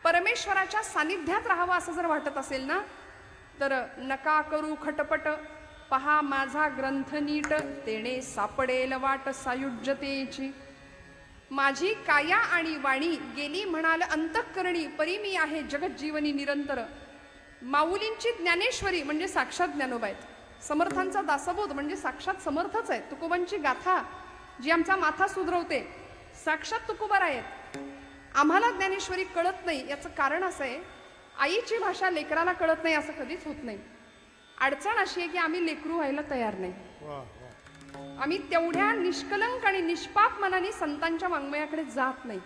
परमेश्वराच्या सानिध्यात राहावं असं जर वाटत असेल ना, तर नका करू खटपट, पहा माझा ग्रंथ नीट, तेणे सापडेल वाट सायुज्यतेची. माझी काया आणि वाणी गेली म्हणाल अंतःकरणी, परी मी आहे जगज्जीवनी निरंतर. माऊलींची ज्ञानेश्वरी म्हणजे साक्षात ज्ञानोबा आहेत. समर्थांचा दासबोध म्हणजे साक्षात समर्थच आहे. तुकोबांची गाथा जी आमचा माथा सुधरवते साक्षात तुकोबा आहेत. आम्हाला ज्ञानेश्वरी कळत नाही याचं कारण असं आहे, आईची भाषा लेकराला कळत नाही असं कधीच होत नाही. अडचण अशी आहे की आम्ही लेकरू व्हायला तयार नाही. आम्ही तेवढ्या निष्कलंक आणि निष्पाप मनाने संतांच्या वाङ्मयाकडे जात नाही.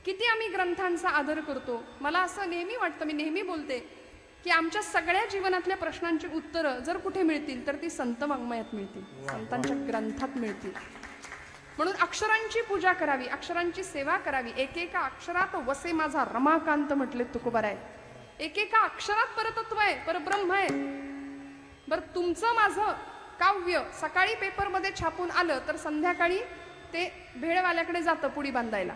किती आम्ही ग्रंथांचा आदर करतो. मला असं नेहमी वाटतं, मी नेहमी बोलते की आमच्या सगळ्या जीवनातल्या प्रश्नांची उत्तरं जर कुठे मिळतील तर ती संत वाङ्मयात मिळतील, संतांच्या ग्रंथात मिळतील. म्हणून अक्षरांची पूजा करावी, अक्षरांची सेवा करावी. एकेका अक्षरात वसे माझा रमाकांत म्हटले तुकोबाराय. एकेका अक्षरात परतत्व आहे, परब्रह्म आहे. बरं, तुमचं माझं काव्य सकाळी पेपरमध्ये छापून आलं तर संध्याकाळी ते भेळवाल्याकडे जातं पुडी बांधायला.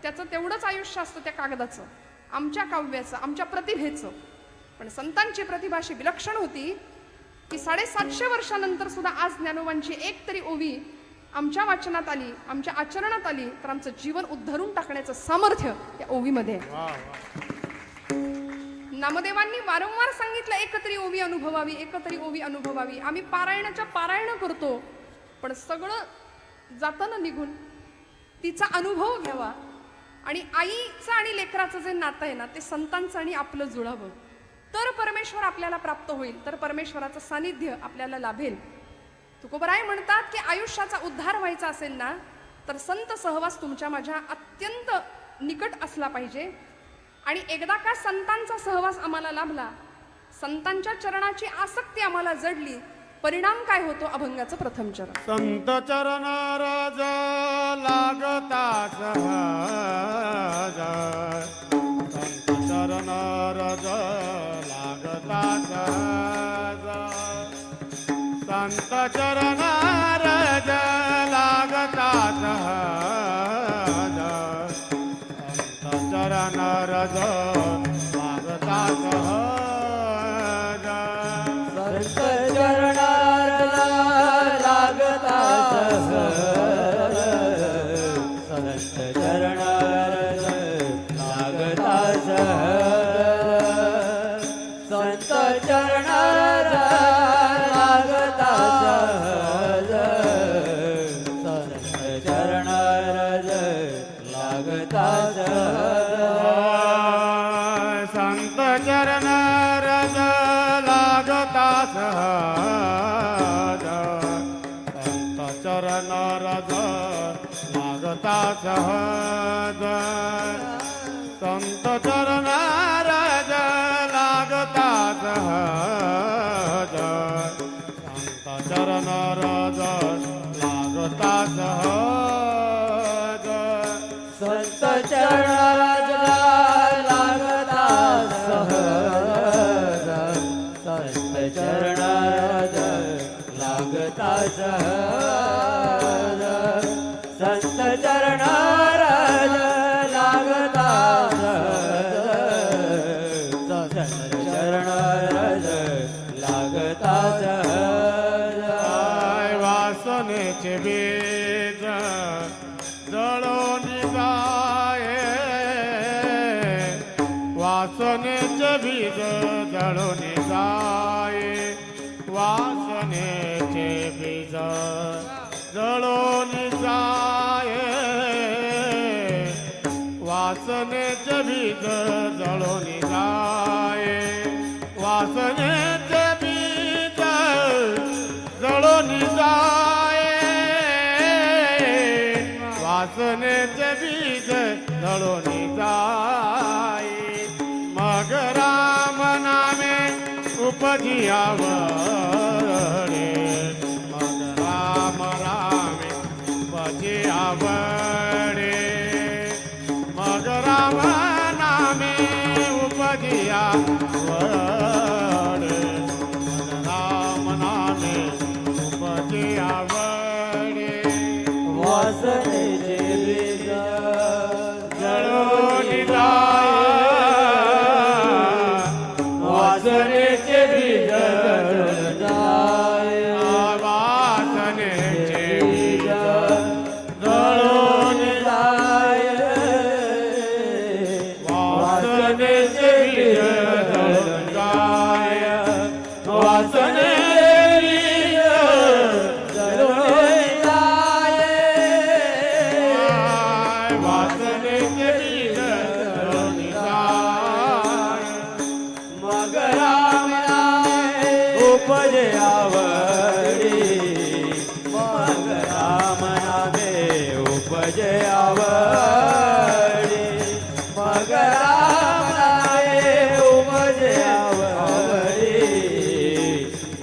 त्याचं तेवढंच आयुष्य असतं त्या कागदाचं, आमच्या काव्याचं, आमच्या प्रतिभेचं. पण संतांची प्रतिभा अशी विलक्षण होती की 750 वर्षानंतर सुद्धा आज ज्ञानोबांची एक तरी ओवी आमच्या वाचनात आली, आमच्या आचरणात आली तर आमचं जीवन उद्धरून टाकण्याचं सामर्थ्य त्या ओवीमध्ये आहे. नामदेवांनी वारंवार सांगितलं एकतरी ओवी अनुभवावी, एकतरी ओवी अनुभवावी. आम्ही पारायणाच्या पारायण करतो पण सगळं जातं ना निघून. तिचा अनुभव घ्यावा आणि आईचं आणि लेकराचं जे नातं आहे ना ते संतांचं आणि आपलं जुळावं, तर परमेश्वर आपल्याला प्राप्त होईल, तर परमेश्वराचं सानिध्य आपल्याला लाभेल. तुकोबराय म्हणतात की आयुष्याचा उद्धार व्हायचा असेल ना तर संत सहवास तुमच्या माझ्या अत्यंत निकट असला पाहिजे. आणि एकदा का संतांचा सहवास आम्हाला लाभला, संतांच्या चरणाची आसक्ती आम्हाला जडली, परिणाम काय होतो? अभंगाचं प्रथम चरण. संत चरण रज लागता सहज, संत चरण रज लागता सहज, संत चरण रज लागता सहज, संत चरण रज लागता सहज, संत चरण लागता सहज, संत चरण लागता सहज, संत चरण लागता सहज, संत चरण लागता सहज, संत चरण रज लागता सहज, संत चरण रज लागता सहज, संत चरण रज लागता सहज, संत चरण रज लागता सहज, संत चरण लागता सहज, संत चरण लागता सहज, संत चरण लागता सहज, संत चरण लागता सहज. वासनेचे बीज जळून जाये, वासनेचे बीज जळून जाये, वासनेचे बीज जळून जाये, वासनेचे बीज जळून जाये, वासनेचे बीज जळून जाये, वासनेचे बीज जळून जाये. मग राम नामे उपजियावरे, मग राम रामे उपजियावरे, मग राम नामे उपजियावरे, मग राम नामे उपजियावरे. वासनेचे बीज जळून जाये, राम नामे उपजे आवडी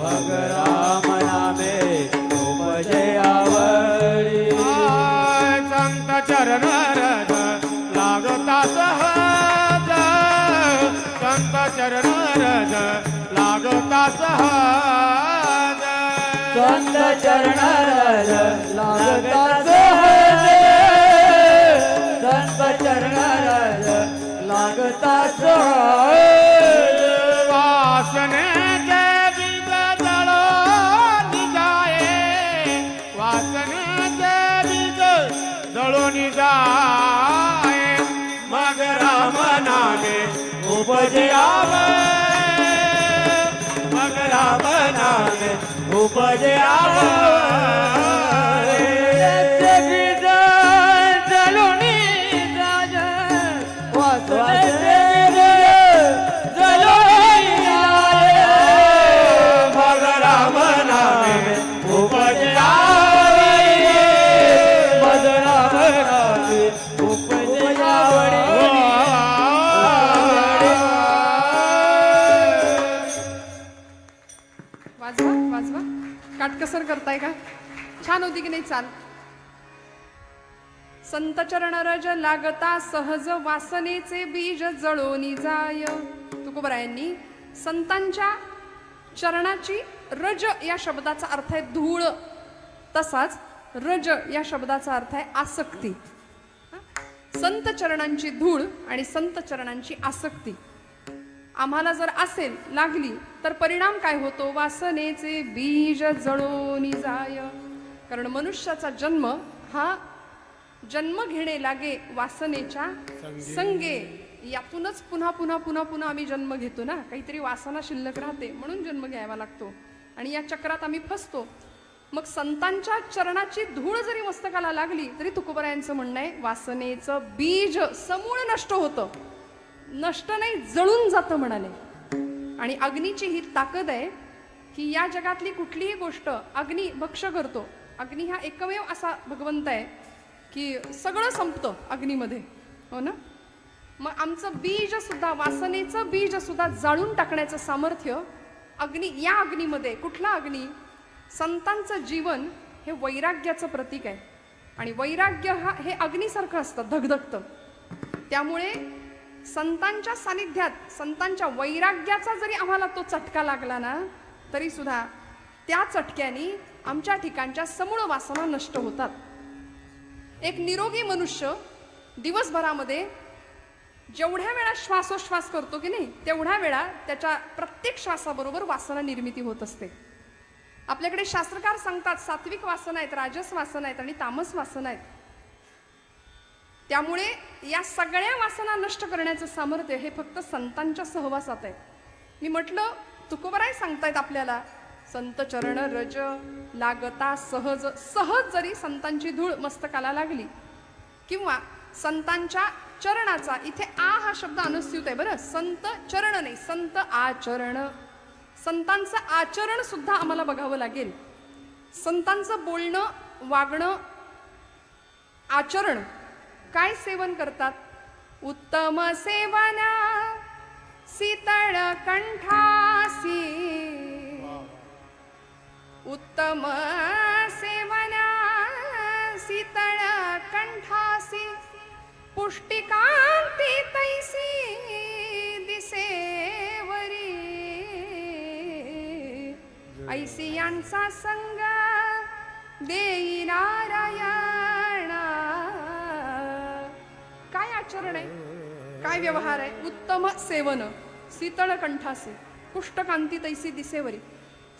मग राम नामे उपजे आवडी संत चरण रज लागता सहज संत चरण रज लागता सहज संत चरण लागता सहज संत चरण लागता सहज वासने के बीज जळो निजाये वासने के बीज जळो निजाये मग राम नामे उपजे मग राम नामे उपजे मग राम नामे उपजे मग राम नामे उपजे वाजवा वाजवा काटकसर करताय का छान होती की नाही चाल संत चरण रज लागता सहज वासनेचे बीज जळोनी जाय तुकोबरायांनी संतांच्या चरणाची रज या शब्दाचा अर्थ आहे धूळ तसाच रज या शब्दाचा अर्थ आहे आसक्ती संत चरणांची धूळ आणि संत चरणांची आसक्ती आम्हाला जर असेल लागली तर परिणाम काय होतो वासनेचे बीज जळोनी जाय कारण मनुष्याचा जन्म हा जन्म घेणे लागे वासनेच्या संगे यातूनच पुन्हा पुन्हा पुन्हा पुन्हा आम्ही जन्म घेतो ना काहीतरी वासना शिल्लक राहते म्हणून जन्म घ्यावा लागतो आणि या चक्रात आम्ही फसतो मग संतांच्या चरणाची धूळ जरी मस्तकाला लागली तरी तुकोबरायांचं म्हणणं आहे वासनेचं बीज समूळ नष्ट होतं नष्ट नाही जळून जातं म्हणाले आणि अग्नीची ही ताकद आहे की या जगातली कुठलीही गोष्ट अग्नी भक्ष करतो अग्नी हा एकमेव असा भगवंत आहे की सगळं संपतं अग्नीमध्ये हो ना मग आमचं बीज सुद्धा वासनेचं बीज सुद्धा जाळून टाकण्याचं सामर्थ्य अग्नी या अग्नीमध्ये कुठला अग्नी संतांचं जीवन हे वैराग्याचं प्रतीक आहे आणि वैराग्य हे अग्नीसारखं असतं धगधगतं त्यामुळे संतांच्या सानिध्यात संतांच्या वैराग्याचा जरी आम्हाला तो चटका लागला ना तरी सुद्धा त्या चटक्याने आमच्या ठिकाणच्या समूळ वासना नष्ट होतात एक निरोगी मनुष्य दिवसभरामध्ये जेवढ्या वेळा श्वासोश्वास करतो की नाही तेवढ्या वेळा त्याच्या प्रत्येक श्वासाबरोबर वासना निर्मिती होत असते आपल्याकडे शास्त्रकार सांगतात सात्विक वासना आहेत राजस वासना आहेत आणि तामस वासना आहेत त्यामुळे या सगळ्या वासना नष्ट करण्याचं सामर्थ्य हे फक्त संतांच्या सहवासात आहे मी म्हटलं तुकोबराय सांगतायत आपल्याला संत चरण रज लागता सहज सहज जरी संतांची धूळ मस्तकाला लागली किंवा संतांच्या चरणाचा इथे आ हा शब्द अनुस्यूत आहे बरं संत चरण नाही संत आचरण संतांचं आचरण सुद्धा आम्हाला बघावं लागेल संतांचं बोलणं वागणं आचरण काय सेवन करतात उत्तम सेवना शीतळ कंठासी उत्तम सेवना शीतळ कंठासी पुष्टिकांती तैसी दिसेवरी ऐसी यांचा संग देई नारायणा काय आचरण आहे काय व्यवहार आहे उत्तम सेवन शीतळ कंठासे पुष्टकांती तैसी दिसेवरी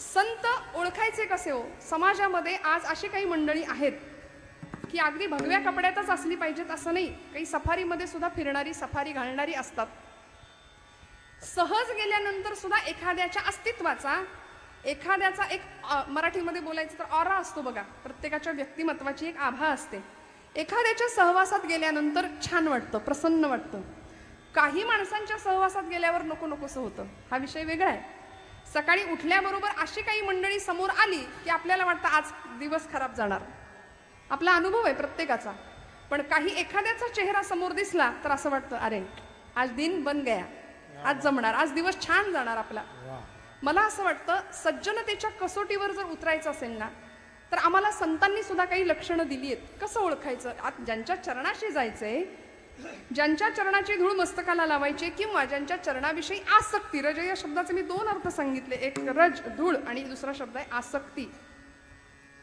संत ओळखायचे कसे हो समाजामध्ये आज अशी काही मंडळी आहेत की अगदी भगव्या कपड्यातच असली पाहिजेत असं नाही काही सफारीमध्ये सुद्धा फिरणारी सफारी घालणारी असतात सहज गेल्यानंतर सुद्धा एखाद्याच्या अस्तित्वाचा एखाद्याचा एक मराठीमध्ये बोलायचं तर ऑरा असतो बघा प्रत्येकाच्या व्यक्तिमत्वाची एक आभा असते एखाद्याच्या सहवासात गेल्यानंतर छान वाटतं प्रसन्न वाटतं काही माणसांच्या सहवासात गेल्यावर नको नकोसं होतं हा विषय वेगळा आहे सकाळी उठल्याबरोबर अशी काही मंडळी समोर आली की आपल्याला वाटतं आज दिवस खराब जाणार आपला अनुभव आहे प्रत्येकाचा पण काही एखाद्याचा चेहरा समोर दिसला तर असं वाटतं अरे आज दिन बन गया, आज जमणार, आज दिवस छान जाणार आपला. मला असं वाटतं सज्जनतेच्या कसोटीवर जर उतरायचं असेल ना, तर आम्हाला संतांनी सुद्धा काही लक्षणं दिली आहेत. कसं ओळखायचं? ज्यांच्या चरणाशी जायचंय, ज्यांच्या चरणाची धूळ मस्तकाला लावायची, किंवा ज्यांच्या चरणाविषयी आसक्ती, रज या शब्दाचे मी दोन अर्थ सांगितले, एक रज धूळ आणि दुसरा शब्द आहे आसक्ती.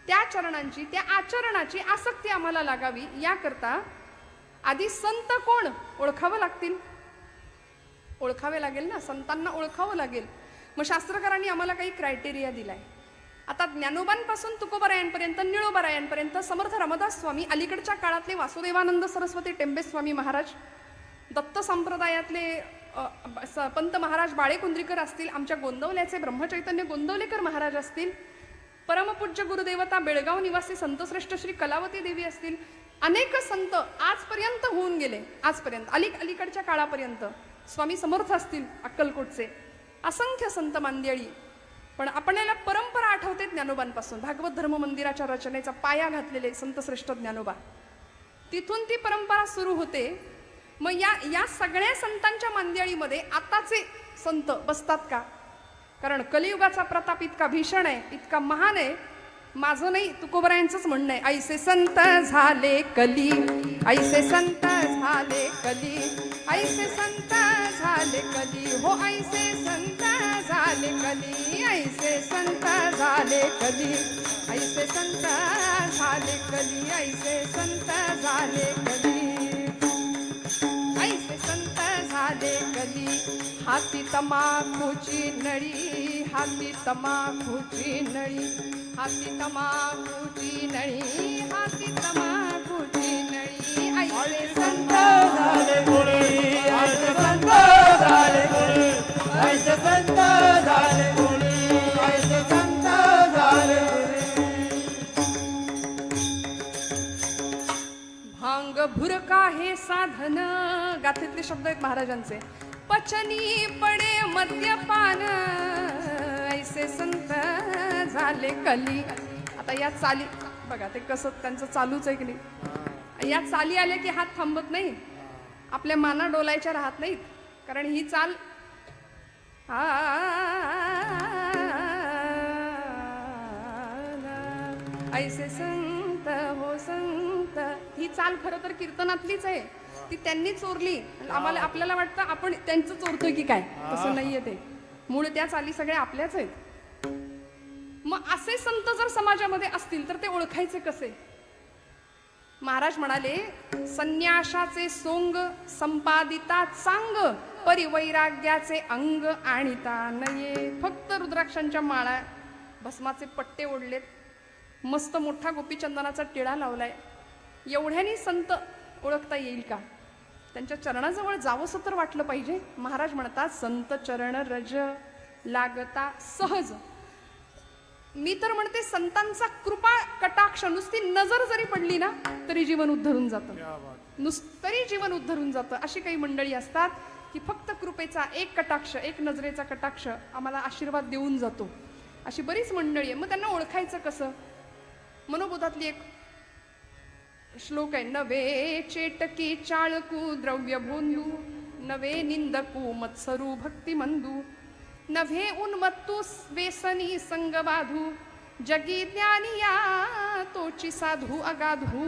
त्या चरणांची, त्या आचरणाची आसक्ती आम्हाला लागावी याकरता आधी संत कोण ओळखावं लागतील, ओळखावे लागेल ना, संतांना ओळखावं लागेल. मग शास्त्रकारांनी आम्हाला काही क्रायटेरिया दिलाय. आता ज्ञानोबांपासून तुकोबरायांपर्यंत, निळोबरायांपर्यंत, समर्थ रामदास स्वामी, अलीकडच्या काळातले वासुदेवानंद सरस्वती टेंबे स्वामी महाराज, दत्त संप्रदायातले पंत महाराज बाळेकुंद्रीकर असतील, आमच्या गोंदवल्याचे ब्रह्मचैतन्य गोंदवलेकर महाराज असतील, परमपूज्य गुरुदेवता बेळगाव निवासी संतश्रेष्ठ श्री कलावती देवी असतील, अनेक संत आजपर्यंत होऊन गेले. आजपर्यंत अलीकडच्या काळापर्यंत स्वामी समर्थ असतील अक्कलकोटचे, असंख्य संत मांदियाळी. पण आपल्याला परंपरा आठवते ज्ञानोबांपासून, भागवत धर्म मंदिराच्या रचनेचा पाया घातलेले संतश्रेष्ठ ज्ञानोबा, तिथून ती परंपरा सुरू होते. मग या सगळ्या संतांच्या मांदियाळीमध्ये आताचे संत बसतात का? कारण कलियुगाचा प्रताप इतका भीषण आहे, इतका महान आहे. माझं नाही, तुकोबरायांचंच म्हणणं आहे, ऐसे संत झाले कली, ऐसे संत झाले कली, ऐसे संत झाले कली, हो ऐसे संत झाले कली, ऐसे संत झाले कली, ऐसे संत झाले कली, ऐसे संत झाले कली, ऐसे संत झाले कली. हाती तमाखूची नळी, हाती तमाखूची नळी, हाती तमाखूची नळी, हाती तमाखूची नळी, ऐसे संत झाले मुली, ऐसे संत झाले मुली, ऐसे संत झाले मुली, ऐसे संत झाले मुली. भांग भुरका हे साधन, गाथेतले शब्द आहेत महाराजांचे. पचनी पडे मद्यपान, ऐसे संत झाले कली. आता या चाली बघा, ते कसं त्यांचं चालूच आहे की नाही. या चाली आल्या की हात थांबत नाही, आपल्या माना डोलायच्या राहत नाहीत. कारण ही चाल ऐसे संत हो संत, ही चाल खरं तर कीर्तनातलीच आहे, ती त्यांनी चोरली. आपल्याला वाटतं आपण त्यांचं चोरतोय की काय, तसं नाहीये. ते मूळ त्या चाली सगळ्या आपल्याच आहेत. मग असे संत जर समाजामध्ये असतील तर ते ओळखायचे कसे? महाराज म्हणाले, संन्यासाचे सोंग संपादिता चांग, परिवैराग्याचे अंग आणिता नये. फक्त रुद्राक्षांच्या माळा, भस्माचे पट्टे ओढलेत, मस्त मोठा गोपीचंदनाचा टिळा लावलाय, एवढ्यानी संत ओळखता येईल का? त्यांच्या चरणाजवळ जावंसं तर वाटलं पाहिजे. महाराज म्हणतात, संत चरण रज लागता सहज. मी तर म्हणते, संतांचा कृपा कटाक्ष, नुसती नजर जरी पडली ना तरी जीवन उद्धरून जातं, तरी जीवन उद्धरून जातं. अशी काही मंडळी असतात की फक्त कृपेचा एक कटाक्ष, एक नजरेचा कटाक्ष आम्हाला आशीर्वाद देऊन जातो. अशी बरीच मंडळी आहे. मग त्यांना ओळखायचं कसं? मनोबोधातली एक श्लोक आहे, नवे चेटकी चाळकू द्रव्य भोंदू, नवे निंदकू मत्सरू भक्ती मंदू, नव्हे उन्मत्तू व्यसनी संग बाधू, जगी ज्ञानिया तोची साधू अगाधू.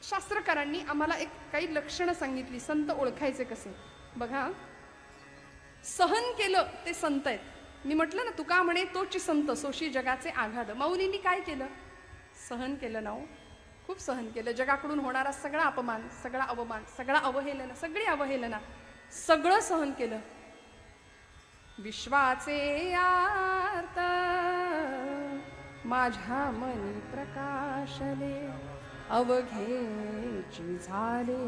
शास्त्रकारांनी आम्हाला एक काही लक्षणं सांगितली, संत ओळखायचे कसे. बघा, सहन केलं ते संत आहेत. मी म्हटलं ना, तुका म्हणे तोची संत सोशी जगाचे आघाद. माऊलींनी काय केलं? सहन केलं ना हो, खूप सहन केलं. जगाकडून होणारा सगळा अपमान, सगळा अवमान, सगळा अवहेलना, सगळी अवहेलना, सगळं सहन केलं. विश्वाचे आर्त माझ्या मनी प्रकाशले, अवघेची झाले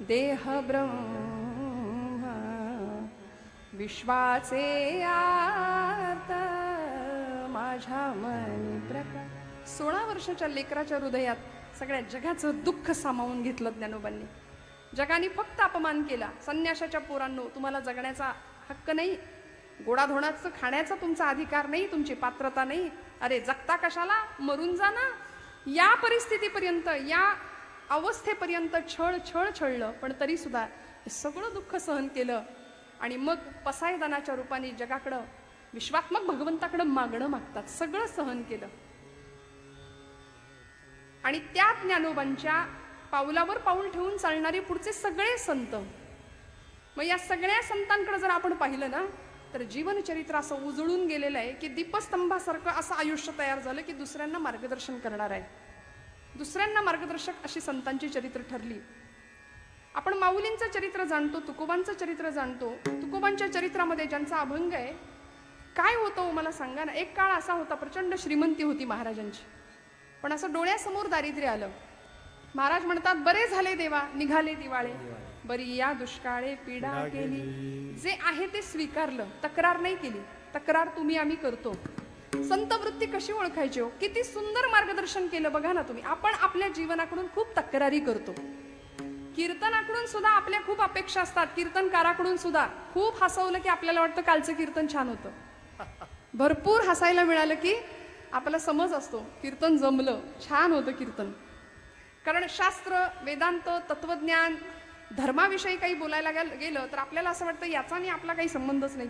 देह ब्रह्म. विश्वाचे आर्त माझ्या मनी प्रकाश. 16 वर्षाच्या लेकराच्या हृदयात सगळ्या जगाचं दुःख सामावून घेतलं ज्ञानोबांनी. जगाने फक्त अपमान केला. संन्यासाच्या पोरांनो, तुम्हाला जगण्याचा हक्क नाही, गोडाधोडाचं खाण्याचा तुमचा अधिकार नाही, तुमची पात्रता नाही. अरे जगता कशाला, मरून जा ना. या परिस्थितीपर्यंत, या अवस्थेपर्यंत छळलं. पण तरी सुद्धा हे सगळं दुःख सहन केलं आणि मग पसायदानाच्या रूपाने जगाकडं विश्वात्मक भगवंताकडं मागणं मागतात. सगळं सहन केलं आणि त्या ज्ञानोबांच्या पावलावर पाऊल ठेवून चालणारे पुढचे सगळे संत. मग या सगळ्या संतांकडे जर आपण पाहिलं ना तर जीवनचरित्र असं उजळून गेलेलं आहे की दीपस्तंभासारखं असं आयुष्य तयार झालं की दुसऱ्यांना मार्गदर्शन करणार आहे. दुसऱ्यांना मार्गदर्शक अशी संतांची चरित्र ठरली. आपण माऊलींचं चरित्र जाणतो, तुकोबांचं चरित्र जाणतो. तुकोबांच्या चरित्रामध्ये ज्यांचा अभंग आहे, काय होतं मला सांगा ना. एक काळ असा होता, प्रचंड श्रीमंती होती महाराजांची, पण असं डोळ्यासमोर दारिद्र्य आलं. महाराज म्हणतात, बरे झाले देवा निघाले दिवाळे, बरी या दुष्काळे पीडा केली. जे आहे ते स्वीकारलं, तक्रार नाही केली. तक्रार तुम्ही आम्ही करतो. संत वृत्ती कशी ओळखायची हो? किती सुंदर मार्गदर्शन केलं बघा ना तुम्ही. आपण आपल्या जीवनाकडून खूप तक्रारी करतो. कीर्तनाकडून सुद्धा आपल्या खूप अपेक्षा असतात. कीर्तनकाराकडून सुद्धा खूप हसवलं की आपल्याला वाटतं कालचं कीर्तन छान होतं. भरपूर हसायला मिळालं की आपला समज असतो कीर्तन जमलं, छान होतं कीर्तन. कारण शास्त्र, वेदांत, तत्वज्ञान, धर्माविषयी काही बोलायला गेलं तर आपल्याला असं वाटतं याचा आणि आपला काही संबंधच नाही.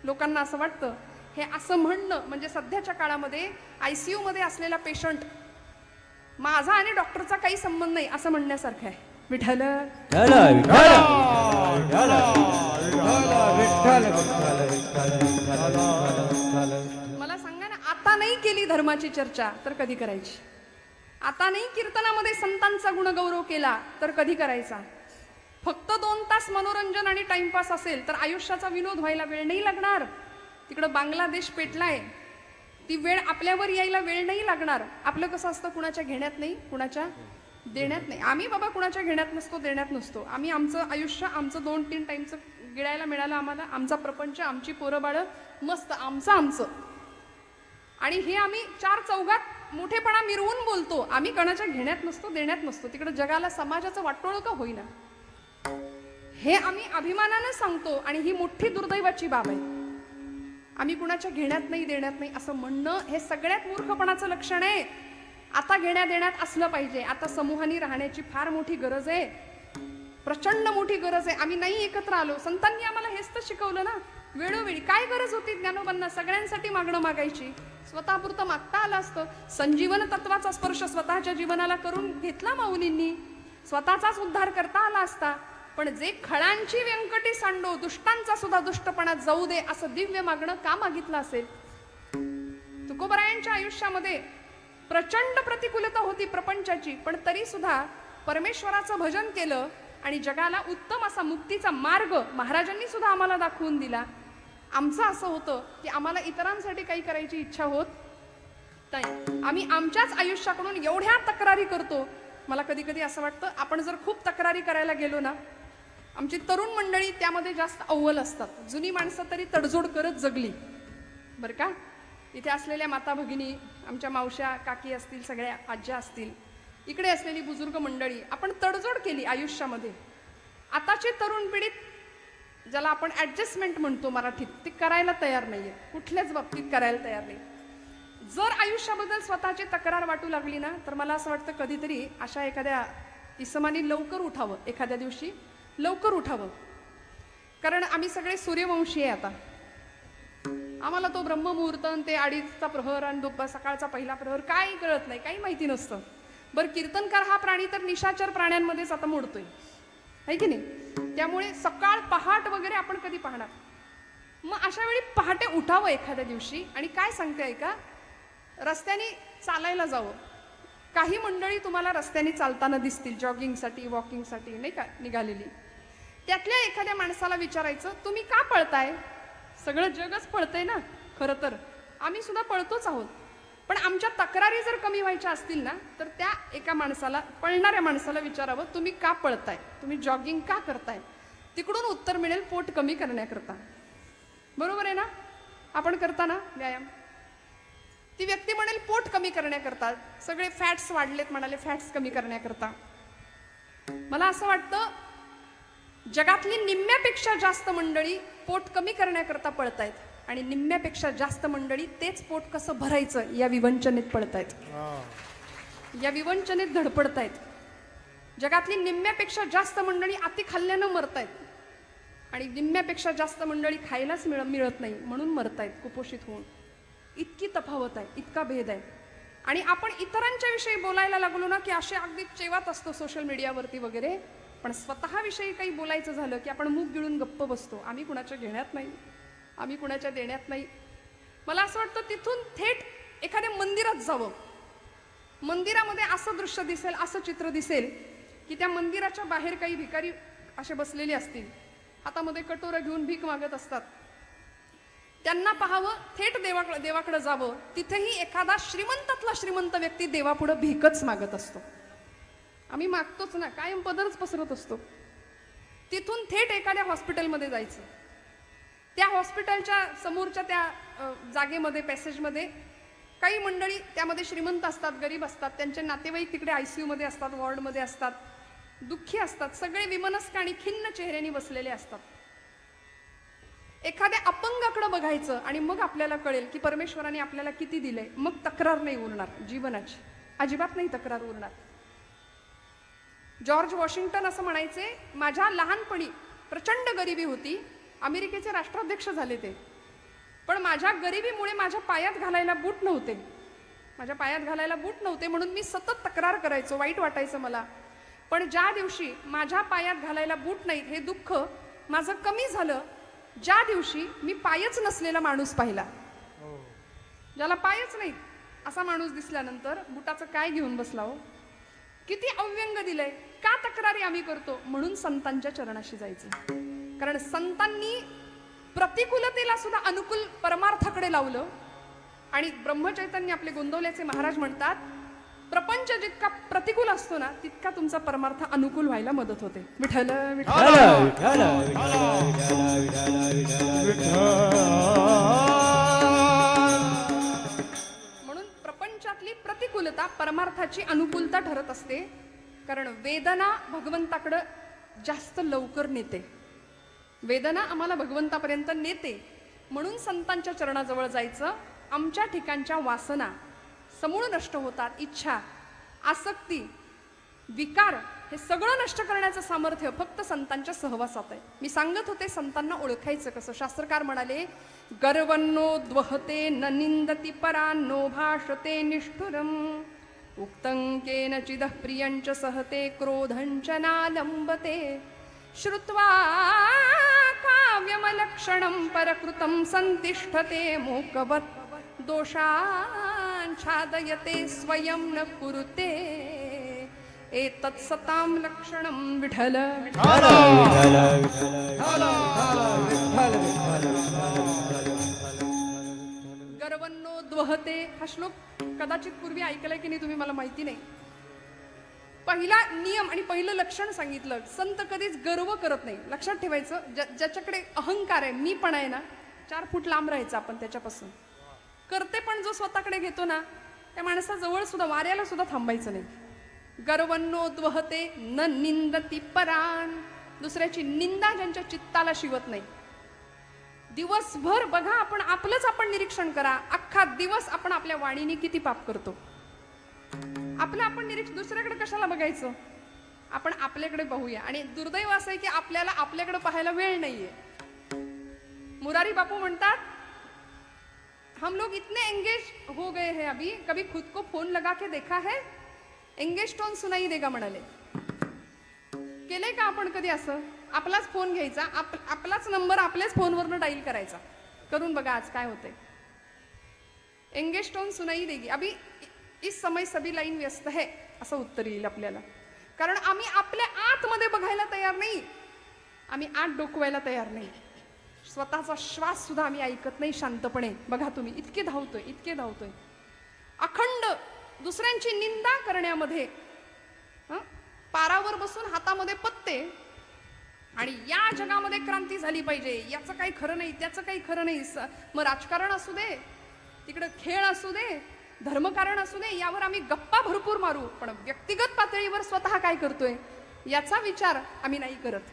लोकांना असं वाटतं हे असं म्हणणं म्हणजे सध्याच्या काळामध्ये ICU मध्ये असलेला पेशंट माझा आणि डॉक्टरचा काही संबंध नाही असं म्हणण्यासारखं आहे. विठ्ठल मला सांगा ना, आता नाही केली धर्माची चर्चा तर कधी करायची? आता नाही कीर्तनामध्ये संतांचा गुणगौरव केला तर कधी करायचा? फक्त 2 तास मनोरंजन आणि टाइमपास असेल तर आयुष्याचा विनोद व्हायला वेळ नाही लागणार. तिकडं बांगलादेश पेटलाय, ती वेळ आपल्यावर यायला वेळ नाही लागणार. आपलं कसं असतं, कुणाच्या घेण्यात नाही, कुणाच्या देण्यात नाही. आम्ही बाबा कुणाच्या घेण्यात नसतो, देण्यात नसतो. आम्ही आमचं आयुष्य, आमचं 2-3 टाइमचं गिळायला मिळालं आम्हाला. आमचा प्रपंच, आमची पोरं बाळं मस्त आमचं. आणि हे आम्ही 4 चौघात मोठेपणा मिरवून बोलतो. आम्ही कोणाच्या घेण्यात नसतो, देण्यात नसतो. तिकडे जगाला समाजाचं वाटोळं का होईना हे आम्ही अभिमानानं सांगतो. आणि ही मोठी दुर्दैवाची बाब आहे. आम्ही कुणाच्या घेण्यात नाही, देण्यात नाही असं म्हणणं हे सगळ्यात मूर्खपणाचं लक्षण आहे. आता घेण्या देण्यात असलं पाहिजे. आता समूहाने राहण्याची फार मोठी गरज आहे, प्रचंड मोठी गरज आहे. आम्ही नाही एकत्र आलो. संतांनी आम्हाला हेच तर शिकवलं ना वेळोवेळी. काय गरज होती ज्ञानोबांना सगळ्यांसाठी मागणं मागायची? स्वतःपुरतं मागता आलं असतं. संजीवन तत्वाचा स्पर्श स्वतःच्या जीवनाला करून घेतला माऊलींनी, स्वतःचाच उद्धार करता आला असता. पण जे खळांची व्यंकटी सांडो, दुष्टांचा सुद्धा दुष्टपणा जाऊ दे असं दिव्य मागणं का मागितलं असेल? तुकोबरायांच्या आयुष्यामध्ये प्रचंड प्रतिकूलता होती प्रपंचाची, पण तरी सुद्धा परमेश्वराचं भजन केलं आणि जगाला उत्तम असा मुक्तीचा मार्ग महाराजांनी सुद्धा आम्हाला दाखवून दिला. आमचं असं होतं की आम्हाला इतरांसाठी काही करायची इच्छा होत नाही. आम्ही आमच्याच आयुष्याकडून एवढ्या तक्रारी करतो. मला कधी कधी असं वाटतं आपण जर खूप तक्रारी करायला गेलो ना, आमची तरुण मंडळी त्यामध्ये जास्त अव्वल असतात. जुनी माणसं तरी तडजोड करत जगली बरं का. इथे असलेल्या माता भगिनी, आमच्या मावश्या काकी असतील, सगळ्या आज्या असतील, इकडे असलेली बुजुर्ग मंडळी, आपण तडजोड केली आयुष्यामध्ये. आताची तरुण पिढीत ज्याला आपण ऍडजस्टमेंट म्हणतो मराठीत, ती करायला तयार नाहीये, कुठल्याच बाबतीत करायला तयार नाही. जर आयुष्याबद्दल स्वतःची तक्रार वाटू लागली ना तर मला असं वाटतं कधीतरी अशा एखाद्या इसमानी लवकर उठावं, एखाद्या दिवशी लवकर उठावं. कारण आम्ही सगळे सूर्यवंशी आहे. आता आम्हाला तो ब्रह्ममुहूर्त, ते 2:30चा प्रहर आणि सकाळचा पहिला प्रहर काही कळत नाही, काही माहिती नसतं. बरं, कीर्तनकार हा प्राणी तर निशाचर प्राण्यांमध्येच आता मोडतोय, आहे की नाही? त्यामुळे सकाळ पहाट वगैरे आपण कधी पाहणार? मग अशा वेळी पहाटे उठावं एखाद्या दिवशी. आणि काय सांगते ऐका, रस्त्याने चालायला जावं. काही मंडळी तुम्हाला रस्त्याने चालताना दिसतील, जॉगिंगसाठी, वॉकिंगसाठी नाही का निघालेली. त्यातल्या एखाद्या माणसाला विचारायचं, तुम्ही का पळताय? सगळं जगच पळतंय ना. खरं तर आम्ही सुद्धा पळतोच आहोत, पण आमच्या तक्रारी जर कमी व्हायच्या असतील ना तर त्या एका माणसाला, पळणाऱ्या माणसाला विचारावं, तुम्ही का पळताय, तुम्ही जॉगिंग का करताय? तिकडून उत्तर मिळेल, पोट कमी करण्याकरता. बरोबर आहे ना? आपण करता ना व्यायाम? ती व्यक्ती म्हणेल पोट कमी करण्याकरता, सगळे फॅट्स वाढलेत म्हणाले, फॅट्स कमी करण्याकरता. मला असं वाटतं जगातली निम्म्यापेक्षा जास्त मंडळी पोट कमी करण्याकरता पळतायत आणि निम्म्यापेक्षा जास्त मंडळी तेच पोट कसं भरायचं या विवंचनेत पळतायत, या विवंचनेत धडपडतायत. जगातली निम्म्यापेक्षा जास्त मंडळी अति खाल्ल्यानं मरतायत आणि निम्म्यापेक्षा जास्त मंडळी खायलाच मिळत नाही म्हणून मरतायत कुपोषित होऊन. इतकी तफावत आहे, इतका भेद आहे. आणि आपण इतरांच्या विषयी बोलायला लागलो ना की असे अगदी चेवात असतो सोशल मीडियावरती वगैरे, पण स्वतःविषयी काही बोलायचं झालं की आपण मूग गिळून गप्प बसतो. आम्ही कुणाच्या घेण्यात नाही, आम्ही कुणाच्या देण्यात नाही. मला असं वाटतं तिथून थेट एखाद्या मंदिरात जावं. मंदिरामध्ये असं दृश्य दिसेल, असं चित्र दिसेल की त्या मंदिराच्या बाहेर काही भिकारी असे बसलेले असतील, हातामध्ये कटोरं घेऊन भीक मागत असतात. त्यांना पाहावं, थेट देवाकडे जावं. तिथेही एखादा श्रीमंतातला श्रीमंत व्यक्ती देवापुढं भीकच मागत असतो. आम्ही मागतोच ना, कायम पदरच पसरत असतो. तिथून थेट एखाद्या हॉस्पिटलमध्ये जायचं. त्या हॉस्पिटलच्या समोरच्या त्या जागेमध्ये, पॅसेजमध्ये काही मंडळी त्यामध्ये श्रीमंत असतात, गरीब असतात, त्यांचे नातेवाईक तिकडे ICU मध्ये असतात, वॉर्डमध्ये असतात, दुःखी असतात, सगळे विमनस्क आणि खिन्न चेहऱ्याने बसलेले असतात. एखाद्या अपंगाकडे बघायचं आणि मग आपल्याला कळेल की परमेश्वराने आपल्याला किती दिलंय. मग तक्रार नाही उरणार जीवनाची, अजिबात नाही तक्रार उरणार. जॉर्ज वॉशिंग्टन असं म्हणायचे, माझ्या लहानपणी प्रचंड गरिबी होती, अमेरिकेचे राष्ट्राध्यक्ष झाले ते, पण माझ्या गरिबीमुळे माझ्या पायात घालायला बूट नव्हते, माझ्या पायात घालायला बूट नव्हते म्हणून मी सतत तक्रार करायचो, वाईट वाटायचं मला. पण ज्या दिवशी माझ्या पायात घालायला बूट नाहीत हे दुःख माझं कमी झालं, ज्या दिवशी मी पायच नसलेला माणूस पाहिला. ज्याला पायच नाहीत असा माणूस दिसल्यानंतर बुटाचं काय घेऊन बसला हो. किती अव्यंग दिलंय. का तक्रारी आम्ही करतो? म्हणून संतांच्या चरणाशी जायचं. कारण संतांनी प्रतिकूलतेला सुद्धा अनुकूल परमार्थाकडे लावलं. आणि ब्रह्मचैतन्य आपले गोंदवल्याचे महाराज म्हणतात, प्रपंच जितका प्रतिकूल असतो ना तितका तुमचा परमार्थ अनुकूल व्हायला मदत होते. विठ्ठल विठ्ठल म्हणून प्रपंचातली प्रतिकूलता परमार्थाची अनुकूलता ठरत असते. कारण वेदना भगवंताकडे जास्त लवकर नेते, वेदना आम्हाला भगवंतापर्यंत नेते. म्हणून संतांच्या चरणाजवळ जायचं. आमच्या ठिकाणच्या वासना समूळ नष्ट होतात. इच्छा, आसक्ती, विकार हे सगळं नष्ट करण्याचं सामर्थ्य फक्त संतांच्या सहवासात आहे. मी सांगत होते संतांना ओळखायचं कसं. शास्त्रकार म्हणाले, गर्वन्नो न निंदती परान्नो भाषते निष्ठुरम उक्तं केनचिदः प्रियञ्च सहते क्रोधञ्च नालम्बते श्रुत्वा काव्यमलक्षणं परकृतं संतिष्ठते मूकवत् दोषाच्छादयते स्वयं न कुरुते एतत् सतां लक्षणं विठ्ठल गर्वन्नो द्वहते. हा श्लोक कदाचित पूर्वी ऐकलाय की नाही तुम्ही मला माहिती नाही. पहिला नियम आणि पहिलं लक्षण सांगितलं, संत कधीच गर्व करत नाही. लक्षात ठेवायचं, ज्याच्याकडे अहंकार आहे, मी पण आहे ना, 4 फूट लांब राहायचं आपण त्याच्यापासून. करते पण जो स्वतःकडे घेतो ना त्या माणसाजवळ सुद्धा, वाऱ्याला सुद्धा थांबायचं नाही. गर्वन्नो द्वहते न निंदती परान. दुसऱ्याची निंदा ज्यांच्या चित्ताला शिवत नाही. दिवसभर बघा, आपण निरीक्षण करा. अख्खा दिवस आपण आपल्या वाणीने किती पाप करतो. आपण निरीक्षण, दुसऱ्याकडे कशाला बघायचं. आपण आपल्याकडे पाहूया. आणि दुर्दैव असं आहे की आपल्याला आपल्याकडे पाहायला वेळ नाहीये. मुरारी बापू म्हणतात, हम लोग इतने एंगेज हो गए हैं अभी, कभी खुद को फोन लगा के देखा है? एंगेज टोन सुनाई देगा म्हणाले. केलंय का आपण कधी असं? आपलाच फोन घ्यायचा, आपलाच नंबर आपल्याच फोनवरनं डाईल करायचा. करून बघा आज काय होतंय. एंगेज टोन सुनाई देगी. अभी इस समय सभी लाईन व्यस्त है असं उत्तर येईल आपल्याला. कारण आम्ही आपल्या आतमध्ये बघायला तयार नाही, आम्ही आत डोकवायला तयार नाही. स्वतःचा श्वास सुद्धा आम्ही ऐकत नाही शांतपणे. बघा तुम्ही, इतके धावतोय अखंड दुसऱ्यांची निंदा करण्यामध्ये. पारावर बसून हातामध्ये पत्ते. आणि या जगामध्ये क्रांती झाली पाहिजे, याचं काही खरं नाही, त्याचं काही खरं नाही. मग राजकारण असू दे, तिकडं खेळ असू दे, धर्मकारण असू दे, यावर आम्ही गप्पा भरपूर मारू, पण व्यक्तिगत पातळीवर स्वतः काय करतोय याचा विचार आम्ही नाही करत.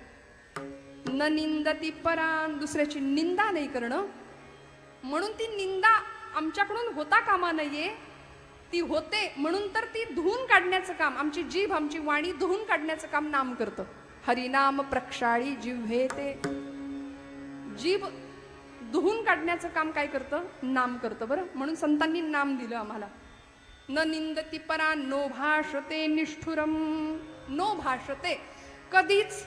न निंदती परान. दुसऱ्याची निंदा नाही करणं. म्हणून ती निंदा आमच्याकडून होता कामा नाहीये. ती होते म्हणून तर ती धुवून काढण्याचं काम, आमची जीभ आमची वाणी धुवून काढण्याचं काम नाम करतं. हरिनाम प्रक्षाळी जिव्हे ते, जीभ धुवून काढण्याचं काम काय करतं? नाम करतं. बरं, म्हणून संतांनी नाम दिलं आम्हाला. न निंदती परा नो भाषते निष्ठुरम. नो भाषते, कधीच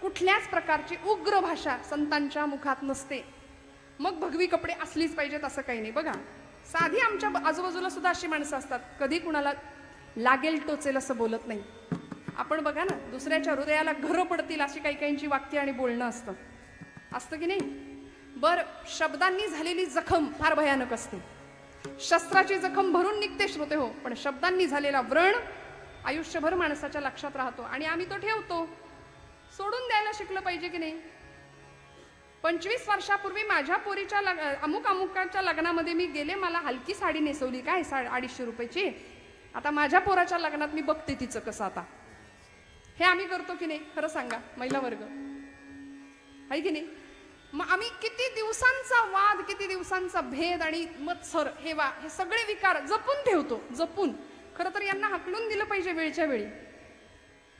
कुठल्याच प्रकारची उग्र भाषा संतांच्या मुखात नसते. मग भगवी कपडे असलीच पाहिजेत असं काही नाही. बघा, साधी आमच्या आजूबाजूला सुद्धा अशी माणसं असतात, कधी कुणाला लागेल टोचेल असं बोलत नाही. आपण बघा ना, दुसऱ्याच्या हृदयाला घरं पडतील अशी काही काहींची वाक्य आणि बोलणं असतं की नाही? बर, शब्दांनी झालेली जखम फार भयानक असते. शस्त्राची जखम भरून निघते श्रोते हो, पण शब्दांनी झालेला व्रण आयुष्यभर माणसाच्या लक्षात राहतो आणि आम्ही तो ठेवतो. सोडून द्यायला शिकलं पाहिजे की नाही? 25 वर्षापूर्वी माझ्या पोरीच्या अमुकाच्या लग्नामध्ये मी गेले, मला हलकी साडी नेसवली, काय 250 रुपयाची. आता माझ्या पोराच्या लग्नात मी बघते तिचं कसं. आता हे आम्ही करतो की नाही? खरं सांगा महिला वर्ग, आहे की नाही? मग आम्ही किती दिवसांचा वाद, किती दिवसांचा भेद आणि मत्सर, हे सगळे विकार जपून ठेवतो, जपून. खरं तर यांना हाकलून दिलं पाहिजे वेळच्या वेळी.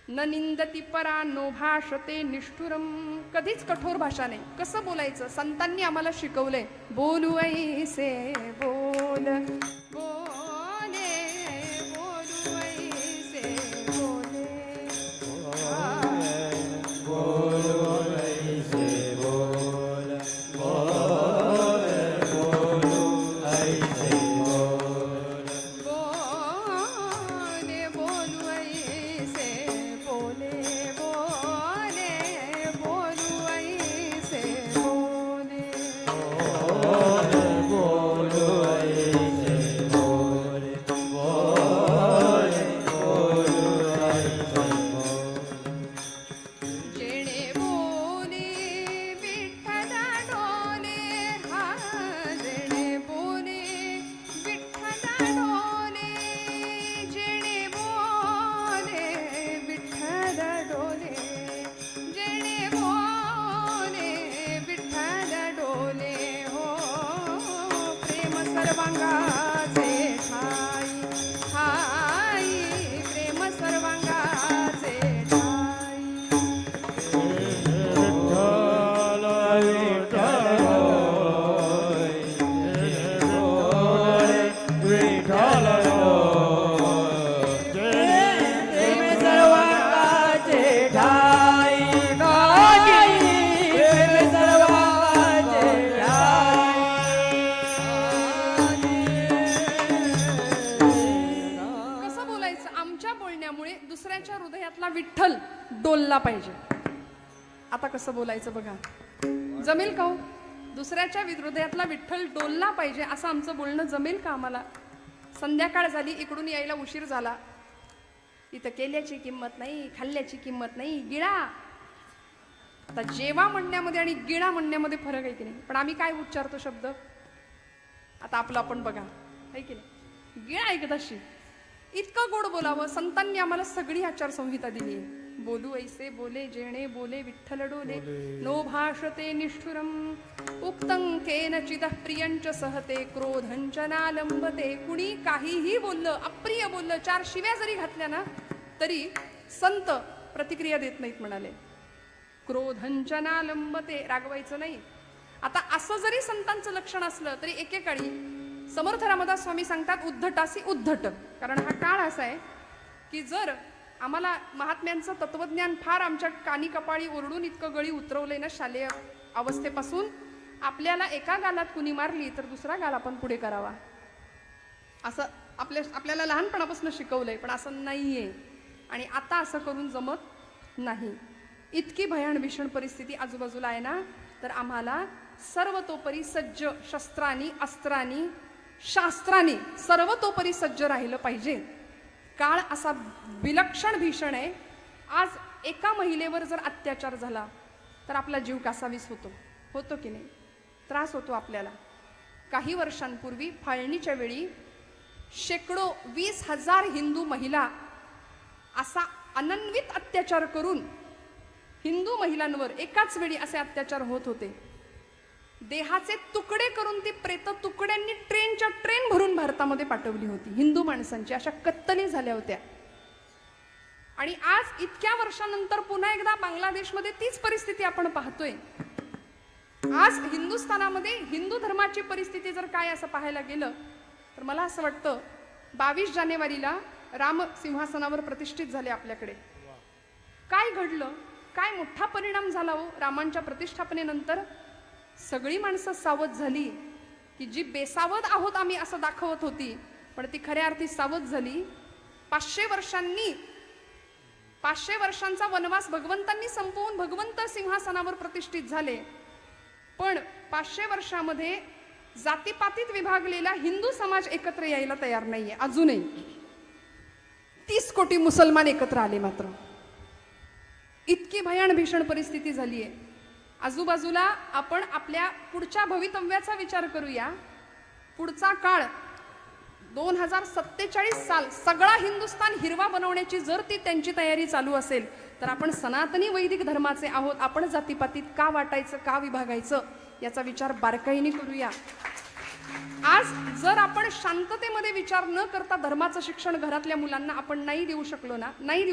न निंदती परा नो भाषते निष्ठुरम. कधीच कठोर भाषा नाही. कसं बोलायचं? संतांनी आम्हाला शिकवलंय. बोलू ऐसे बोल, बोले बोलू ऐसे बोले, बोलो ऐसे बोल, बोल बोलो ऐसे बोल, बोले बोलू ऐसे बोले, बोले बोलू ऐसे बोले. बोलो ऐसे बोल, बोल बोलो ऐसे बोल. जेणे बोले विठ्ठल डोले, हा जेणे बोले विठ्ठल डोले, जेणे बोले विठ्ठल डोले, जेणे बोले विठ्ठल डोले. हो प्रेम सर्वांगाचे ठाई, ठाई प्रेम सर्वांगाचे ठाई. विठ्ठल विठ्ठल होय, विठ्ठल होय. प्रेम सर्वांगाचे ठाई, ठाई प्रेम सर्वांगाचे कसं बोलायचं? आमच्या बोलण्यामुळे दुसऱ्याच्या हृदयातला विठ्ठल डोलला पाहिजे. आता कसं बोलायचं बघा, जमेल का हो? दुसऱ्याच्या हृदयातला विठ्ठल डोलला पाहिजे असं आमचं बोलणं जमेल का आम्हाला? संध्याकाळ झाली, इकडून यायला उशीर झाला, इथं केल्याची किंमत नाही, खाल्ल्याची किंमत नाही, गिळा. आता जेवा म्हणण्यामध्ये आणि गिळा म्हणण्यामध्ये फरक आहे की नाही? पण आम्ही काय उच्चारतो शब्द? आता आपलं आपण बघा, आहे की नाही? गिळा एकदाशी. इतकं गोड बोलावं. संतांनी आम्हाला सगळी आचारसंहिता दिली आहे. बोलू ऐसे बोले, जेणे बोले विठ्ठल डोले, नो भाषते निष्ठुरम. उक्तं केनचिदः प्रियंच सहते, क्रोधंच नालंबते. कुणी काहीही बोललं, अप्रिय बोललं, 4 शिव्या जरी घातल्या ना तरी संत प्रतिक्रिया देत नाहीत म्हणाले. क्रोधंच नालंबते, रागवायचं नाही. आता असं जरी संतांचं लक्षण असलं तरी एकेकाळी समर्थ रामदास स्वामी सांगतात, उद्धटासी उद्धट. कारण हा काळ असा आहे की जर आम्हाला महात्म्यांचं तत्वज्ञान फार आमच्या कानी कपाळी ओरडून इतकं गळी उतरवलंय ना शालेय अवस्थेपासून, आपल्याला एका गालात कुणी मारली तर दुसरा गाल आपण पुढे करावा असं आपल्याला लहानपणापासून शिकवलंय. पण असं नाहीये आणि आता असं करून जमत नाही. इतकी भयान भीषण परिस्थिती आजूबाजूला आहे ना, तर आम्हाला सर्वतोपरी सज्ज, शस्त्रांनी, अस्त्रांनी, शास्त्रांनी सर्वतोपरी सज्ज राहिलं पाहिजे. काळ असा विलक्षण भीषण आहे. आज एका महिलेवर जर अत्याचार झाला तर आपला जीव कासावीस होतो की नाही? त्रास होतो आपल्याला. काही वर्षांपूर्वी फाळणीच्या वेळी शेकडो 20,000 हिंदू महिला असा अनन्वित अत्याचार करून हिंदू महिलांवर एकाच वेळी असे अत्याचार होत होते. देहाचे तुकडे करून ती प्रेत तुकड्यांनी ट्रेनच्या ट्रेन भरून भारतामध्ये पाठवली होती. हिंदू माणसांची अशा कत्तली झाल्या होत्या. आणि आज इतक्या वर्षानंतर पुन्हा एकदा बांगलादेशमध्ये तीच परिस्थिती आपण पाहतोय. आज हिंदुस्थानामध्ये हिंदू धर्माची परिस्थिती जर काय असं पाहायला गेलं तर मला असं वाटतं 22 जानेवारीला राम सिंहासनावर प्रतिष्ठित झाले आपल्याकडे. काय घडलं, काय मोठा परिणाम झाला हो रामांच्या प्रतिष्ठापनेनंतर. सगळी माणसं सावध झाली की जी बेसावध आहोत आम्ही असं दाखवत होती, पण ती खऱ्या अर्थी सावध झाली. 500 वर्षांचा वनवास भगवंतांनी संपवून भगवंत सिंहासनावर प्रतिष्ठित झाले. पण 500 वर्षामध्ये जातीपातीत विभागलेला हिंदू समाज एकत्र यायला तयार नाहीये अजूनही. 30 कोटी मुसलमान एकत्र आले मात्र. इतकी भयान भीषण परिस्थिती झाली आहे. आजूबाजूला आपण आपल्या पुढच्या भवितव्याचा विचार करूया. पुढचा काळ 2047 साल सगळा हिंदुस्थान हिरवा बनवण्याची जर ती त्यांची तयारी चालू असेल तर आपण सनातनी वैदिक धर्माचे आहोत. आपण जातीपातीत का वाटायचं, का विभागायचं याचा विचार बारकाईने करूया. आज जर आपण शांततेमध्ये विचार न करता धर्माचं शिक्षण घरातल्या मुलांना आपण नाही देऊ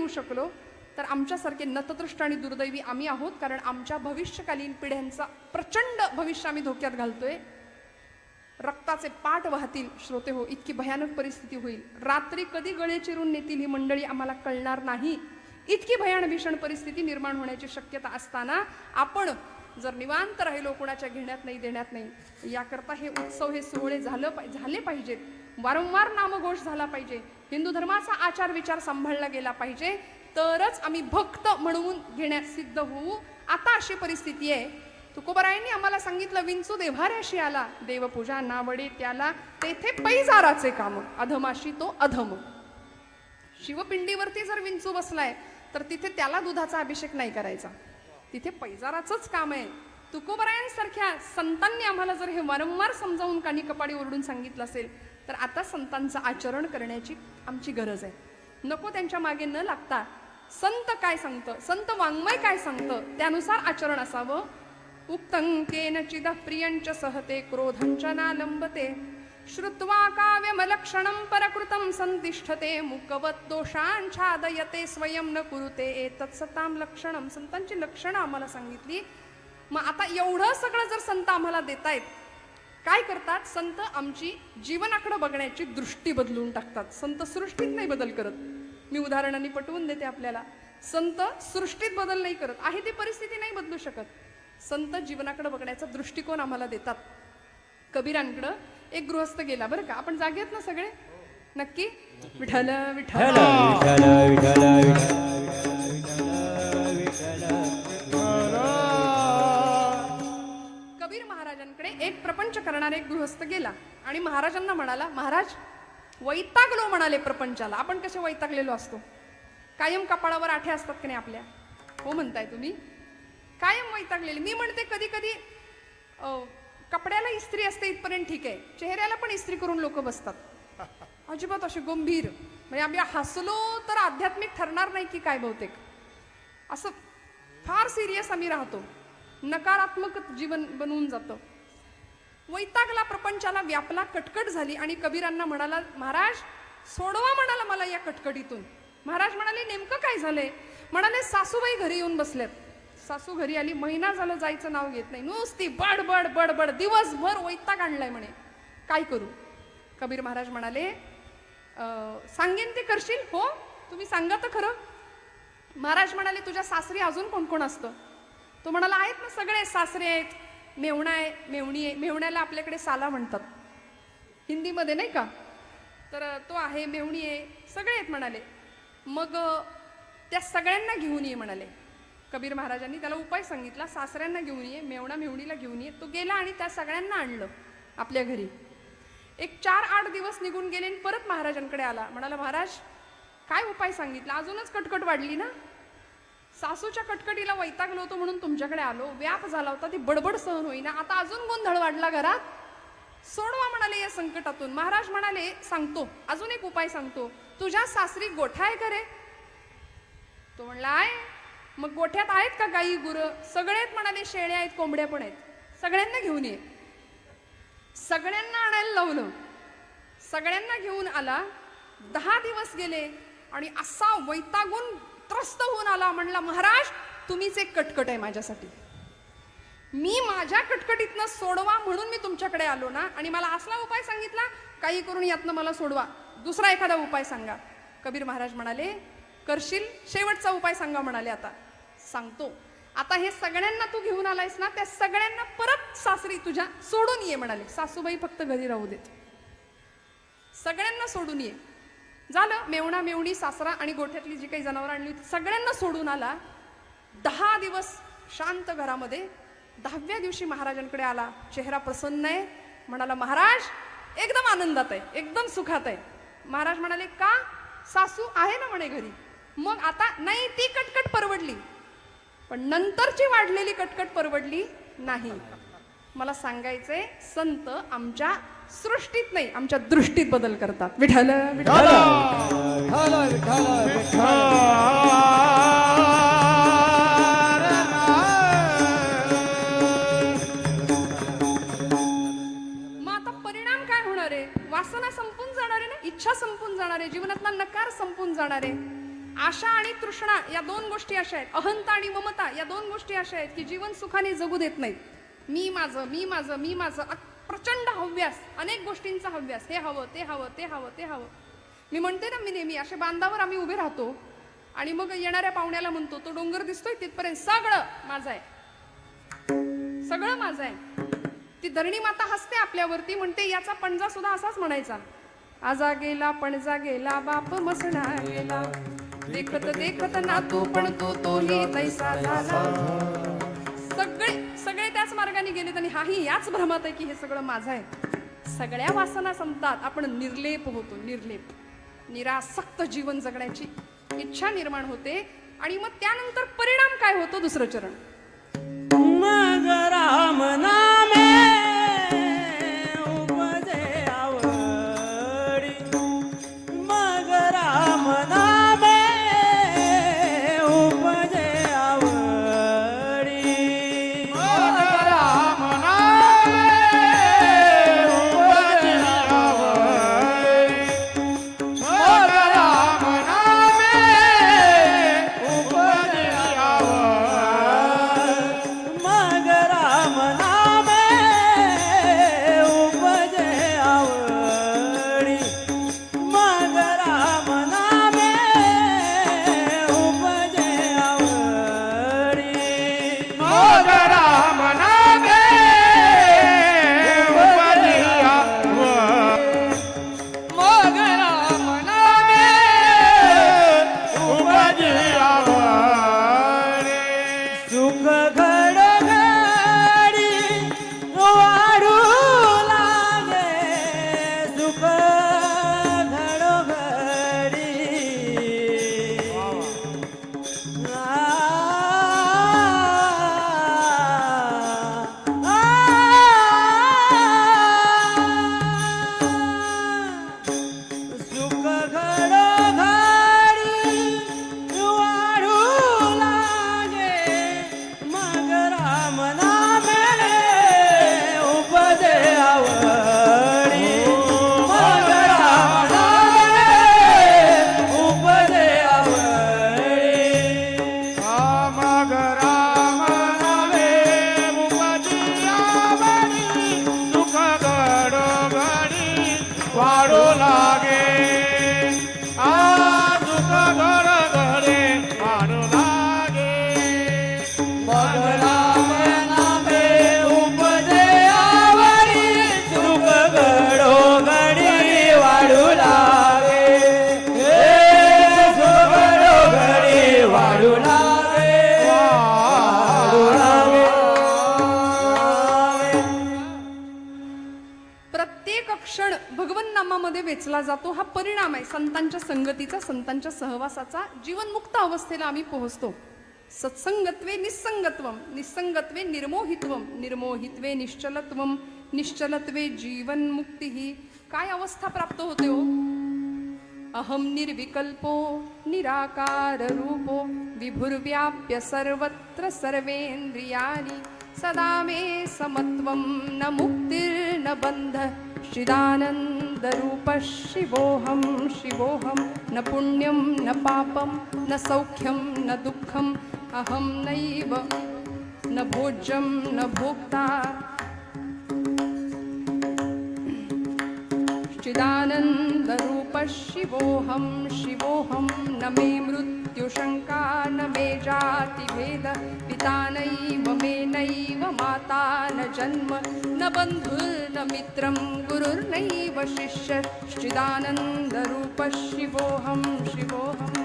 शकलो तर आमच्यासारखे नतदृष्ट आणि दुर्दैवी आम्ही आहोत. कारण आमच्या भविष्यकालीन पिढ्यांचा प्रचंड भविष्य आम्ही धोक्यात घालतोय. रक्ताचे पाट वाहतील श्रोते हो, इतकी भयानक परिस्थिती होईल. रात्री कधी गळे चिरून नेतील ही मंडळी आम्हाला कळणार नाही. इतकी भयान भीषण परिस्थिती निर्माण होण्याची शक्यता असताना आपण जर निवांत राहिलो, कोणाच्या घेण्यात नाही देण्यात नाही, याकरता हे उत्सव, हे सोहळे झाले पाहिजेत. वारंवार नामघोष झाला पाहिजे. हिंदू धर्माचा आचार विचार सांभाळला गेला पाहिजे. तरच आम्ही भक्त म्हणून घेण्यात सिद्ध होऊ. आता अशी परिस्थिती आहे. तुकोबरायांनी आम्हाला सांगितलं, विंचू देव्हाऱ्याशी आला, देवपूजा नावडे त्याला, तेथे पैजाराचे काम, अधमाशी तो अधम. शिवपिंडीवरती जर विंचू बसलाय तर तिथे त्याला दुधाचा अभिषेक नाही करायचा, तिथे पैजाराचंच काम आहे. तुकोबरायांसारख्या संतांनी आम्हाला जर हे वारंवार समजावून कानी कपाडी ओरडून सांगितलं असेल तर आता संतांचं आचरण करण्याची आमची गरज आहे. नको त्यांच्या मागे न लागता संत काय सांगतं, संत वाङ्मय काय सांगतं त्यानुसार आचरण असावं. उक्तं केनचिदः प्रियञ्च सहते क्रोधञ्च नालंबते, श्रुत्वा काव्यमलक्षणं परकृतं संतिष्ठते, मुकवत दोषांच्छादयते स्वयं न कुरुते एतत्सतां लक्षणं. संतांची लक्षणं आम्हाला सांगितली. मग आता एवढं सगळं जर संत आम्हाला देतायत, काय करतात संत? आमची जीवनाकडे बघण्याची दृष्टी बदलून टाकतात. संत सृष्टीत नाही बदल करत. मी उदाहरणांनी पटवून देते आपल्याला. संत सृष्टीत बदल नाही करत, आहे ती परिस्थिती नाही बदलू शकत. संत जीवनाकडे बघण्याचा दृष्टिकोन आम्हाला देतात. कबीरांकडं एक गृहस्थ गेला बरं का. आपण जागे आहेत ना सगळे? नक्की. विठ्ठल विठ्ठल विठ्ठल विठ्ठल कबीर महाराजांकडे एक प्रपंच करणारा एक गृहस्थ गेला आणि महाराजांना म्हणाला, महाराज वैतागलो म्हणाले प्रपंचाला. आपण कसे वैतागलेलो असतो? कायम कपाळावर आठे असतात की नाही आपल्या? हो म्हणताय तुम्ही? कायम वैतागलेले. मी म्हणते कधी कधी कपड्याला इस्त्री असते इथपर्यंत ठीक आहे, चेहऱ्याला पण इस्त्री करून लोक बसतात. अजिबात असे गंभीर, म्हणजे आम्ही हसलो तर आध्यात्मिक ठरणार नाही की काय बहुतेक, असं फार सिरियस आम्ही राहतो. नकारात्मक जीवन बनवून जातं. वैतागला, प्रपंचाला व्यापला, कटकट झाली आणि कबीरांना म्हणाला, महाराज सोडवा म्हणाला मला या कटकटीतून. महाराज म्हणाले, नेमकं काय झालंय? म्हणाले, सासूबाई घरी येऊन बसल्यात. सासू घरी आली, महिना झालं जायचं नाव घेत नाही, नुसती बडबड बडबड, दिवसभर वैताग आणलाय म्हणे, काय करू? कबीर महाराज म्हणाले, सांगेन ते करशील? हो, तुम्ही सांगा तर खरं. महाराज म्हणाले, तुझ्या सासरी अजून कोण कोण असतं? तो म्हणाला, आहेत ना सगळे, सासरे आहेत, मेवणा आहे, मेवणी आहे. मेवण्याला आपल्याकडे साला म्हणतात हिंदीमध्ये नाही का, तर तो आहे, मेवणी आहे, सगळे आहेत म्हणाले. मग त्या सगळ्यांना घेऊन ये म्हणाले. कबीर महाराजांनी त्याला उपाय सांगितला, सासऱ्यांना घेऊन ये, मेवणा मेवणीला घेऊन ये. तो गेला आणि त्या सगळ्यांना आणलं आपल्या घरी. एक 4-8 दिवस निघून गेले आणि परत महाराजांकडे आला. म्हणाला, महाराज काय उपाय सांगितला? अजूनच कटकट वाढली ना. सासूच्या कटकटीला वैतागलो होतो म्हणून तुमच्याकडे आलो, व्याप झाला होता, ती बडबड सहन होईना, आता अजून गोंधळ वाढला घरात, सोडवा म्हणाले या संकटातून. महाराज म्हणाले, सांगतो, अजून एक उपाय सांगतो. तुझ्या सासरी गोठा आहे का रे? तो म्हणला, आहे. मग गोठ्यात आहेत का गाई गुरं? सगळे आहेत म्हणाले, शेळ्या आहेत, कोंबड्या पण आहेत. सगळ्यांना घेऊन ये. सगळ्यांना आणायला लावलं. सगळ्यांना घेऊन आला. 10 दिवस गेले आणि असा वैतागून त्रस्त होऊन आला. म्हणला, महाराज तुम्हीच एक कटकट आहे माझ्यासाठी. मी माझ्या कटकटीतनं सोडवा म्हणून मी तुमच्याकडे आलो ना, आणि मला असला उपाय सांगितला, काही करून यातनं मला सोडवा, दुसरा एखादा उपाय सांगा. कबीर महाराज म्हणाले, करशील? शेवटचा उपाय सांगा म्हणाले. आता सांगतो. आता हे सगळ्यांना तू घेऊन आलायस ना, त्या सगळ्यांना परत सासरी तुझ्या सोडून ये म्हणाले. सासूबाई फक्त घरी राहू देत, सगळ्यांना सोडून ये. झालं. मेवणा मेवणी सासरा आणि गोठ्यातली जी काही जनावरं आणली होती सगळ्यांना सोडून आला. 10 दिवस शांत घरामध्ये. 10व्या दिवशी महाराजांकडे आला. चेहरा प्रसन्न आहे. म्हणाला, महाराज एकदम आनंदात आहे, एकदम सुखात आहे. महाराज म्हणाले, का? सासू आहे ना म्हणे घरी. मग आता नाही, ती कटकट परवडली, पण नंतरची वाढलेली कटकट परवडली नाही. मला सांगायचंय, संत आमच्या सृष्टीत नाही, आमच्या दृष्टीत बदल करतात. विठ्ठल विठ्ठल विठ्ठल विठ्ठल विठ्ठल. वासना संपून जाणार आहे ना, इच्छा संपून जाणार आहे, जीवनातला नकार संपून जाणार आहे. आशा आणि तृष्णा या 2 गोष्टी अशा आहेत, अहंता आणि ममता या 2 गोष्टी अशा आहेत की जीवन सुखाने जगू देत नाहीत. मी माझं मी माझं मी माझं, प्रचंड हव्यास, अनेक गोष्टींचा हव्यास. हे हवं, ते हवं, ते हवं, ते हवं. मी म्हणते ना, मी नेहमी अशा बांधावर आम्ही उभे राहतो आणि मग येणाऱ्या पाहुण्याला म्हणतो, तो डोंगर दिसतोय तिथपर्यंत सगळं माझं आहे, सगळं माझं आहे. ती धरणी माता हसते आपल्यावरती, म्हणते याचा पणजा सुद्धा असाच म्हणायचा, आजा गेला पणजा गेला बाप मसणा गेला, देखत देखत नातू पण तोही तैसा झाला. सगळे त्याच मार्गाने गेलेत आणि हाही याच भ्रमात आहे की हे सगळं माझं आहे. सगळ्या वासना संपतात, आपण निर्लेप होतो. निर्लेप, निरासक्त जीवन जगण्याची इच्छा निर्माण होते. आणि मग त्यानंतर परिणाम काय होतो? दुसरं चरण. मग राम नामे उपजे आवडी, मग राम नामे उपजे आवडी, मग राम नामे उपजे आवडी, मग राम नामे उपजे आवडी, मग राम नामे उपजे आवडी, मग राम नामे उपजे आवडी, मग राम नामे उपजे आवडी, मग राम नामे उपजे आवडी. सुख घडघडी वाढू लागे, सुख घडघडी सुख घडघडी वाढू लागे, मग राम नामे उपजे आवडी, मग राम नामे उपजे आवडी, मग राम नामे उपजे आवडी, सुख घडघडी वाढू लागे, सुख घडघडी वाढू लागे. मग राम नामे उपजे आवडी, सुख घडोघडी वाढू लागे, सुख घडोघडी वाढू लागे, वाढू लागे. प्रत्येक क्षण भगवन नामामध्ये वेचला जातो. हा परिणाम आहे संतांच्या संगतीचा, संतांच्या सहवासाचा. जीवनमुक्त अवस्थेला आम्ही पोहोचतो. सत्संगत्वे निस्संगत्वम, निस्संगत्वे निर्मोहित्वम, निर्मोहित्वे निश्चलत्वम, निश्चलत्वे जीवनमुक्ती. ही काय अवस्था प्राप्त होते हो? अहम निर्विकल्पो निराकार रूपो विभुर्व्याप्य सर्वत्र सर्वेंद्रियाणि सदा मे समत्वं न मुक्तिर्न बन्ध चिदानन्दरूप शिवोऽहं शिवोऽहं न पुण्यं न पापं न सौख्यं न दुःखम् अहं नैव न भोज्यं न भोक्ता चिदानन्दरूप शिवोऽहं शिवोऽहं न मे मृत्युशङ्का न मे जातिभेद पिता नैव मे नैव माता न जन्म न बन्धुर्न मित्रं गुरुर्नैव शिष्य चिदानन्दरूप शिवोऽहं शिवोऽहं.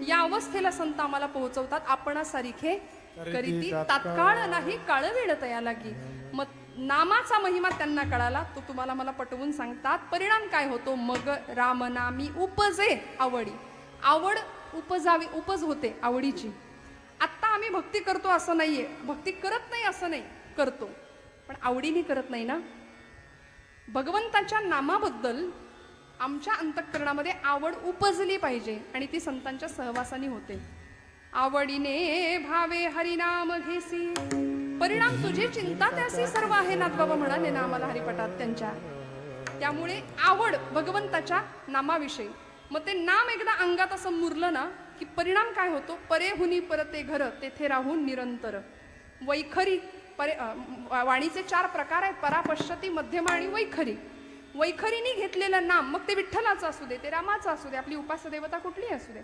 या अवस्थेला संत आम्हाला पोहोचवतात. आपणासारिखे करीती तात्काळ नाही काळवेळ तया लागी. मग नामाचा महिमा त्यांना कळाला, तो तुम्हाला मला पटवून सांगतात. परिणाम काय होतो? मग रामनामी उपजे आवडी. आवड उपजावी, उपज होते आवडीची. आत्ता आम्ही भक्ती करतो असं नाहीये, भक्ती करत नाही असं नाही, करतो पण आवडीने करत नाही ना. भगवंताच्या नामाबद्दल आमच्या अंतःकरणामध्ये आवड उपजली पाहिजे आणि ती संतांच्या सहवासाने होते. आवडीने भावे हरिनाम घेसी परिणाम तुझी चिंता त्यासी सर्व आहे नाथ बाबा म्हणाले ना आम्हाला हरिपटात त्यांच्या. त्यामुळे आवड भगवंताच्या नामाविषयी. मग ते नाम एकदा अंगात असं मुरलं ना की परिणाम काय होतो? परेहुनी परते घर तेथे राहून निरंतर. वैखरी वाणीचे 4 प्रकार आहेत, परा, पश्चती, मध्यमा आणि वैखरी. वैखरीने घेतलेलं नाम, मग ते विठ्ठलाचं असू दे, ते रामाचं असू दे, आपली उपास्य देवता कुठलीही असू दे,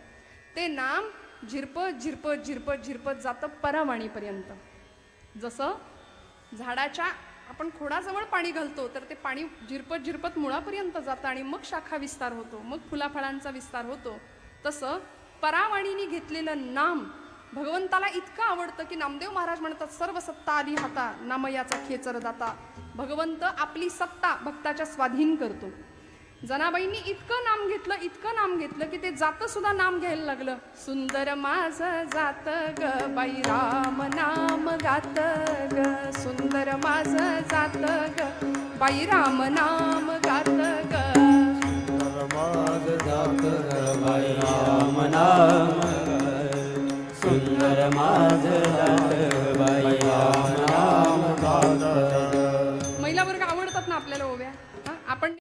ते नाम झिरपत झिरपत झिरपत झिरपत जातं परावाणीपर्यंत. जसं झाडाच्या आपण खोडाजवळ पाणी घालतो तर ते पाणी झिरपत झिरपत मुळापर्यंत जातं आणि मग शाखा विस्तार होतो, मग फुलाफळांचा विस्तार होतो. तसं परावाणीने घेतलेलं नाम भगवंताला इतकं आवडतं की नामदेव महाराज म्हणतात, सर्व सत्ता आली हाता नामयाचा खेचर दाता. भगवंत आपली सत्ता भक्ताच्या स्वाधीन करतो. जनाबाईंनी इतकं नाम घेतलं की ते जातं सुद्धा नाम घ्यायला लागलं. सुंदर माझं जात ग बाई राम नाम गात ग, सुंदर माझं जात ग बाई राम नाम गात ग. सुंदर माझं जात बाई राम नाम गात. महिला वर्ग आवडतात ना आपल्याला ओव्या. आपण